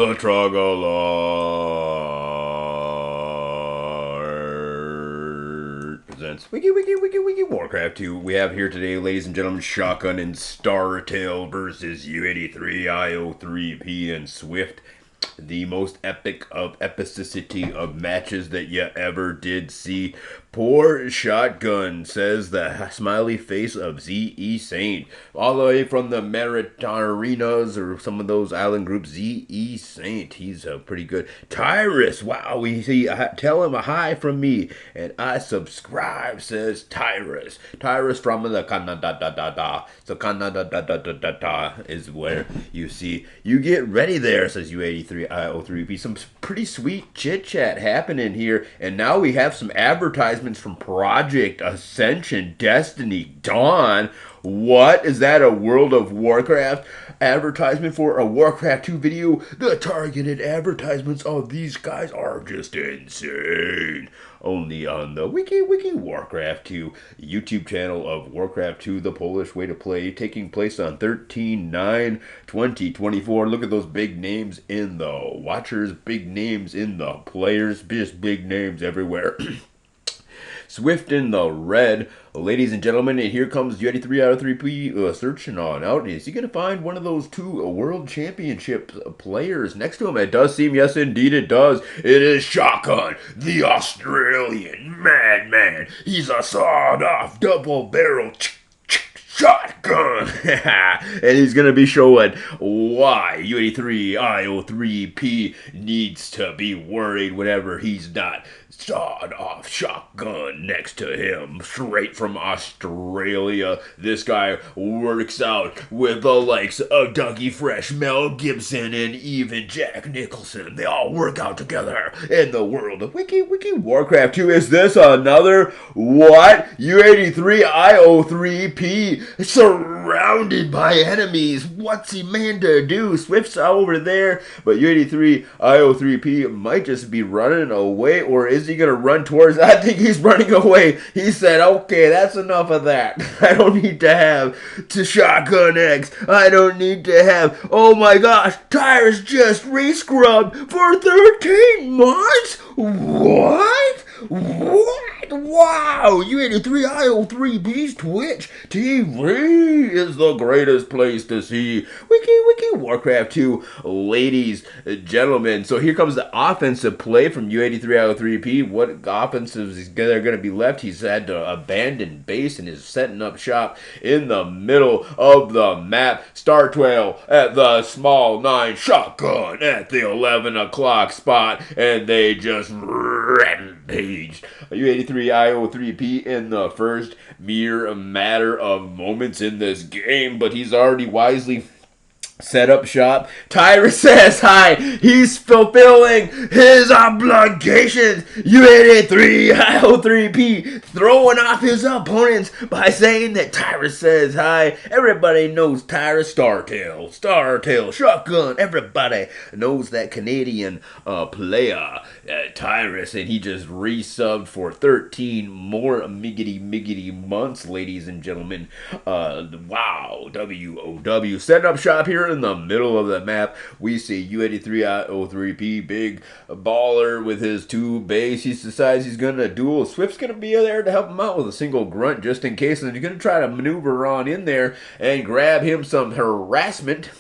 The trog presents Wiki Warcraft 2. We have here today, ladies and gentlemen, Shotgun and Startale versus U83, IO3P, and Swift. The most epic of epicity of matches that you ever did see. Poor Shotgun, says the smiley face of Z.E. Saint. All the way from the Maritarinas or some of those island groups. Z.E. Saint, he's pretty good. Tyrus, wow, we see. Tell him a hi from me, and I subscribe, says Tyrus. Tyrus from the Canada. So Canada is where you see. You get ready there, says U83 IO3P. Some pretty sweet chit chat happening here, and now we have some advertisements from Project Ascension, Destiny, Dawn. What? Is that a World of Warcraft advertisement for a Warcraft 2 video? The targeted advertisements of these guys are just insane. Only on the Wiki Warcraft 2 YouTube channel of Warcraft 2, The Polish Way to Play, taking place on 13/9/2024. Look at those big names in the watchers, big names in the players, just big names everywhere. Swift in the red, ladies and gentlemen, and here comes U83 out of 3P searching on out. Is he going to find one of those two World Championship players next to him? It does seem, yes indeed it does. It is Shotgun, the Australian madman. He's a sawed-off double-barrel shotgun. And he's going to be showing why U83 IO3P needs to be worried whenever he's not sawed-off shotgun next to him, straight from Australia. This guy works out with the likes of Dougie Fresh, Mel Gibson, and even Jack Nicholson. They all work out together in the world of Wiki Warcraft 2. Is this another what? U83 IO3P surrounded by enemies. What's he man to do? Swift's over there, but U83 IO3P might just be running away, or is he gonna run towards? I think he's running away. He said, okay, that's enough of that. I don't need to have to Shotgun X. I don't need to have, oh my gosh, tires just re-scrubbed for 13 months? What? Wow, U83 IO3P's Twitch TV is the greatest place to see Wiki Warcraft 2, ladies and gentlemen. So here comes the offensive play from U83 IO3P. What offensives is there going to be left? He's had to abandon base and is setting up shop in the middle of the map. Startale at the small 9, Shotgun at the 11 o'clock spot, and they just rampaged U83 IO3P in the first mere matter of moments in this game, but he's already wisely set up shop. Tyrus says hi. He's fulfilling his obligations. U83 IO3P throwing off his opponents by saying that Tyrus says hi. Everybody knows Tyrus. Startale, Shotgun. Everybody knows that Canadian player, Tyrus, and he just resubbed for 13 more miggity months, ladies and gentlemen. Wow, WOW. Setting up shop here in the middle of the map. We see U83 IO3P, big baller with his 2 base. He decides he's going to duel. Swift's going to be there to help him out with a single grunt just in case, and he's going to try to maneuver on in there and grab him some harassment.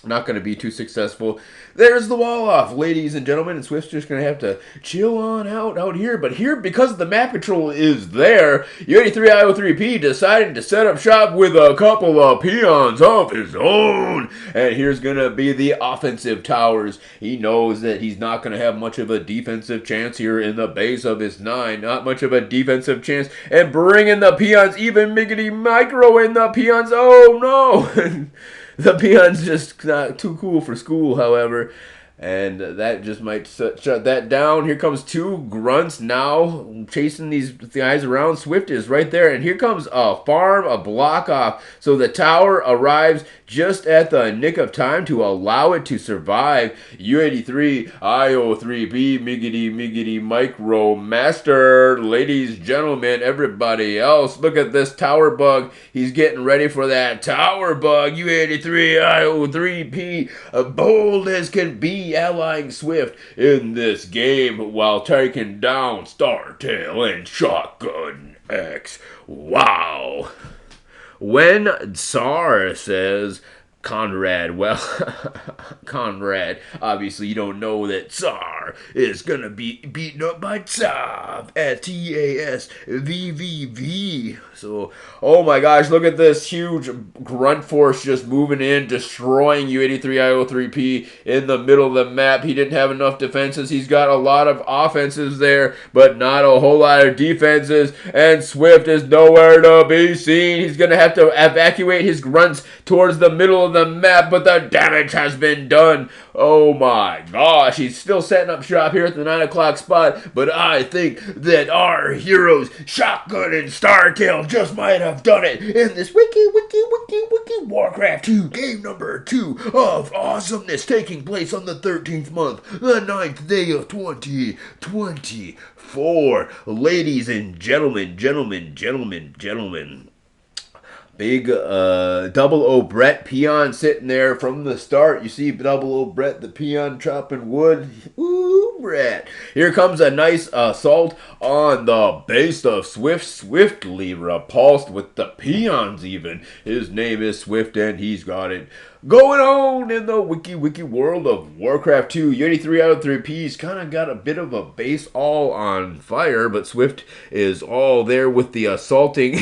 Not going to be too successful. There's the wall off, ladies and gentlemen, and Swift's just going to have to chill on out here. But here, because the map control is there, U83 IO3P decided to set up shop with a couple of peons of his own. And here's going to be the offensive towers. He knows that he's not going to have much of a defensive chance here in the base of his 9. Not much of a defensive chance. And bringing the peons, even miggity micro in the peons. Oh, no. The peon's just not too cool for school, however. And that just might shut that down. Here comes two grunts now chasing these guys around. Swift is right there. And here comes a farm, a block off. So the tower arrives just at the nick of time to allow it to survive. U83, IO3B, Miggity, Micro, Master, ladies, gentlemen, everybody else. Look at this tower bug. He's getting ready for that tower bug. U83, IO3P, bold as can be, allying Swift in this game while taking down startale and Shotgun X. Wow. When Tsar says, Conrad, well, Conrad, obviously you don't know that Tsar is gonna be beaten up by Tsav at TASVVV. So, oh my gosh, look at this huge grunt force just moving in, destroying U83IO3P in the middle of the map. He didn't have enough defenses. He's got a lot of offenses there, but not a whole lot of defenses. And Swift is nowhere to be seen. He's gonna have to evacuate his grunts towards the middle of the map, but the damage has been done. Oh my gosh, he's still setting up shop here at the 9 o'clock spot, but I think that our heroes, Shotgun and Startail, just might have done it in this wiki Warcraft 2 game number 2 of awesomeness, taking place on the 13th month, the 9th day of 2024. Ladies and gentlemen, big Double O Brett peon sitting there from the start. You see Double O Brett, the peon chopping wood. Ooh, Brett. Here comes a nice assault on the base of Swift. Swiftly repulsed with the peons even. His name is Swift and he's got it going on in the wiki world of Warcraft 2. U83 out of 3P's kind of got a bit of a base all on fire, but Swift is all there with the assaulting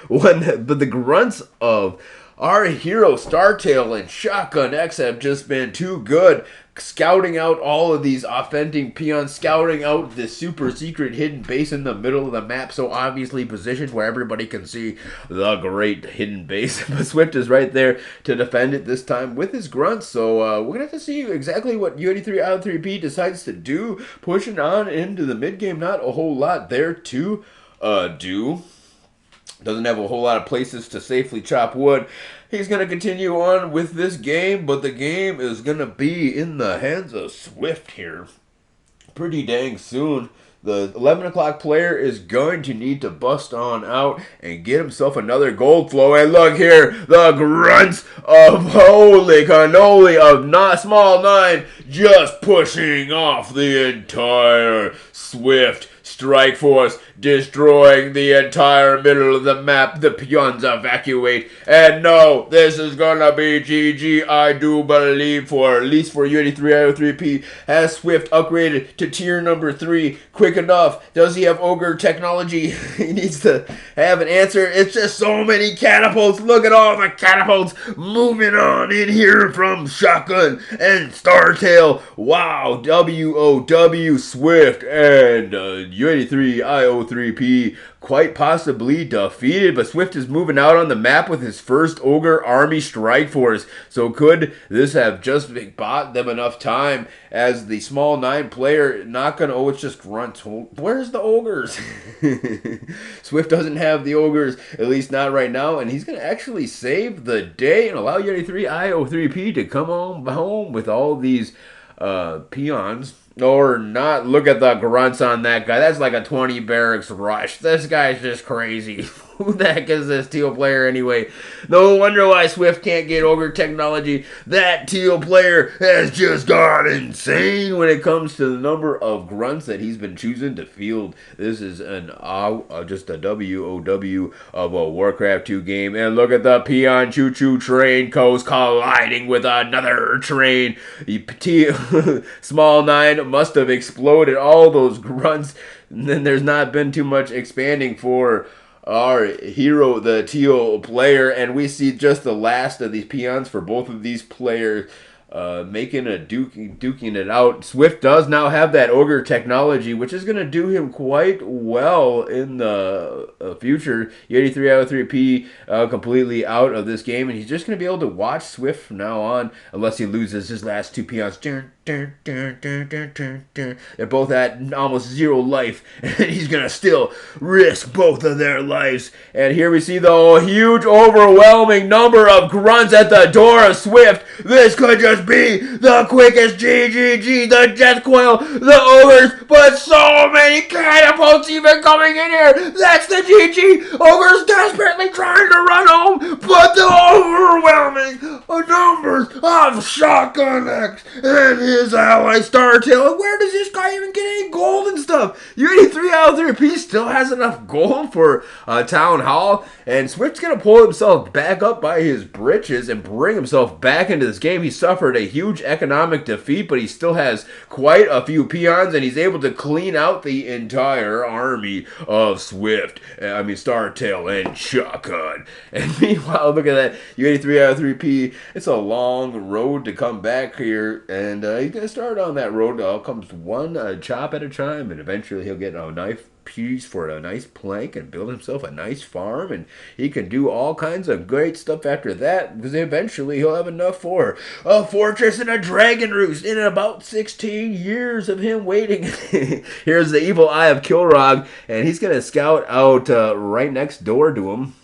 one. But the grunts of our hero Startail and Shotgun X have just been too good, scouting out all of these offending peons, scouting out the super secret hidden base in the middle of the map, so obviously positioned where everybody can see the great hidden base. But Swift is right there to defend it this time with his grunts, so we're going to have to see exactly what U83 out of 3P decides to do, pushing on into the mid-game. Not a whole lot there to do. Doesn't have a whole lot of places to safely chop wood. He's going to continue on with this game, but the game is going to be in the hands of Swift here pretty dang soon. The 11 o'clock player is going to need to bust on out and get himself another gold flow. And look here, the grunts of holy cannoli of not small 9 just pushing off the entire Swift strike force, destroying the entire middle of the map. The peons evacuate, and no, this is gonna be GG, I do believe, for at least for U83IO3P. Has Swift upgraded to tier number 3 quick enough? Does he have ogre technology? He needs to have an answer. It's just so many catapults. Look at all the catapults moving on in here from Shotgun and Startail. Wow, WOW Swift and U83IO3P quite possibly defeated, but Swift is moving out on the map with his first Ogre Army Strike Force. So could this have just bought them enough time as the small 9 player not gonna, oh, it's just grunts. Where's the Ogres? Swift doesn't have the Ogres, at least not right now, and he's gonna actually save the day and allow U83IO3P to come on home with all these peons. Or not. Look at the grunts on that guy. That's like a 20 barracks rush. This guy's just crazy. Who the heck is this teal player anyway? No wonder why Swift can't get ogre technology. That teal player has just gone insane when it comes to the number of grunts that he's been choosing to field. This is an just a WOW of a Warcraft 2 game. And look at the peon choo-choo train coast colliding with another train. Small 9 must have exploded all those grunts. And then there's not been too much expanding for our hero, the teal player, and we see just the last of these peons for both of these players. making a duking it out. Swift does now have that ogre technology, which is going to do him quite well in the future. U83-IO3P completely out of this game, and he's just going to be able to watch Swift from now on, unless he loses his last 2 peons. They're both at almost 0 life, and he's going to still risk both of their lives. And here we see the huge, overwhelming number of grunts at the door of Swift. This could just be the quickest GGG, the death coil, the ogres, but so many catapults even coming in here. That's the GG. Ogres desperately trying to run home, but the overwhelming numbers of Shotgun X and his ally startale. Where does this guy even get any gold and stuff? U83-IO3P still has enough gold for Town Hall, and Swift's going to pull himself back up by his britches and bring himself back into this game. He suffered a huge economic defeat, but he still has quite a few peons, and he's able to clean out the entire army of Swift. Startail and Shotgun. And meanwhile, look at that. U83-IO3P, it's a long road to come back here, and he's going to start on that road. Comes one chop at a time, and eventually he'll get a knife piece for a nice plank and build himself a nice farm, and he can do all kinds of great stuff after that, because eventually he'll have enough for a fortress and a dragon roost in about 16 years of him waiting. Here's the evil eye of Kilrog, and he's gonna scout out right next door to him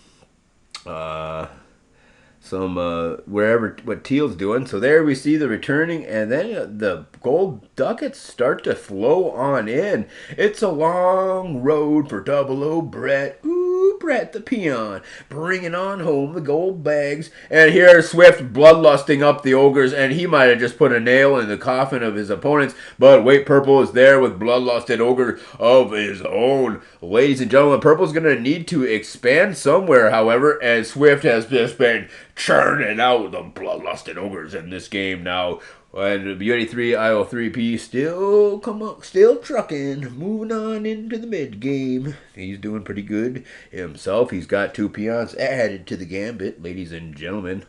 wherever what Teal's doing. So there we see the returning, and then the gold ducats start to flow on in. It's a long road for 00 Brett. Ooh, Brett the peon, bringing on home the gold bags. And here's Swift bloodlusting up the ogres, and he might have just put a nail in the coffin of his opponents, but wait, Purple is there with bloodlusted ogre of his own. Ladies and gentlemen, Purple's going to need to expand somewhere, however, and Swift has just been churning out the bloodlusted ogres in this game now. And U83-IO3P still trucking, moving on into the mid game. He's doing pretty good himself. He's got 2 peons added to the gambit, ladies and gentlemen.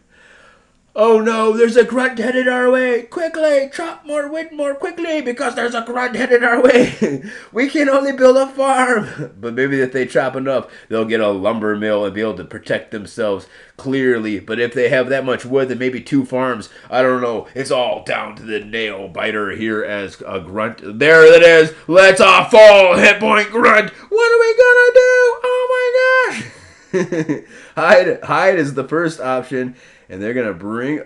Oh no, there's a grunt headed our way. Quickly, chop more wood more quickly, because there's a grunt headed our way. We can only build a farm. But maybe if they chop enough, they'll get a lumber mill and be able to protect themselves clearly. But if they have that much wood, then maybe 2 farms. I don't know. It's all down to the nail biter here as a grunt. There it is. Let's a full hit point grunt. What are we gonna do? Oh my gosh. Hide is the first option. And they're going to bring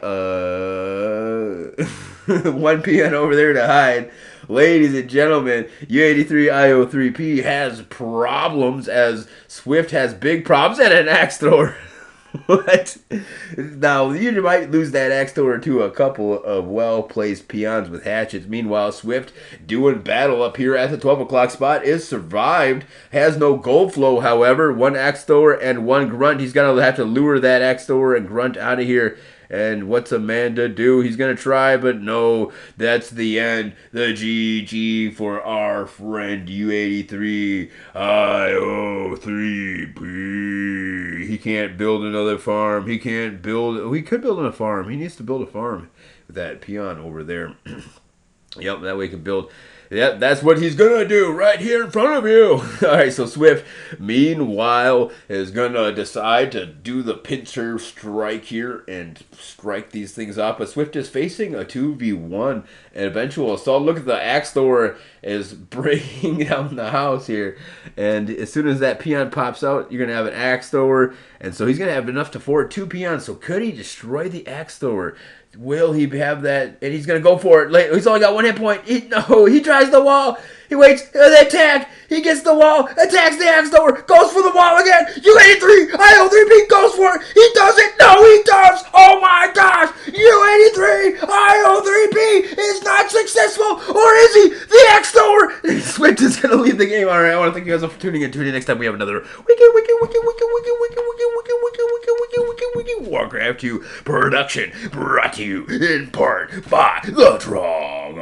1 peon over there to hide. Ladies and gentlemen, U83-IO3P has problems, as Swift has big problems and an axe thrower. What? Now, you might lose that axe thrower to a couple of well-placed peons with hatchets. Meanwhile, Swift, doing battle up here at the 12 o'clock spot, is survived. Has no gold flow, however. 1 axe thrower and 1 grunt. He's going to have to lure that axe thrower and grunt out of here. And what's Amanda do? He's going to try, but no, that's the end. The GG for our friend U83-IO3P. He can't build another farm. He could build a farm. He needs to build a farm with that peon over there. Yep, that way he can build. Yep, that's what he's going to do right here in front of you. All right, so Swift, meanwhile, is going to decide to do the pincer strike here and strike these things off. But Swift is facing a 2v1 and eventual assault. Look at the axe thrower is breaking down the house here. And as soon as that peon pops out, you're going to have an axe thrower. And so he's going to have enough to forward 2 peons. So could he destroy the axe thrower? Will he have that? And he's going to go for it. He's only got 1 hit point. He tries the wall. He waits. They attack. He gets the wall. Attacks the axe thrower. Goes for the wall again. U83-IO3P goes for it. He does it. No, he does. Oh my gosh. U83-IO3P is not successful. Or is he? The axe thrower. Swift is going to leave the game. All right. I want to thank you guys all for tuning in. Tune in next time. We have another Warcraft 2 production brought to you in part by the Trog.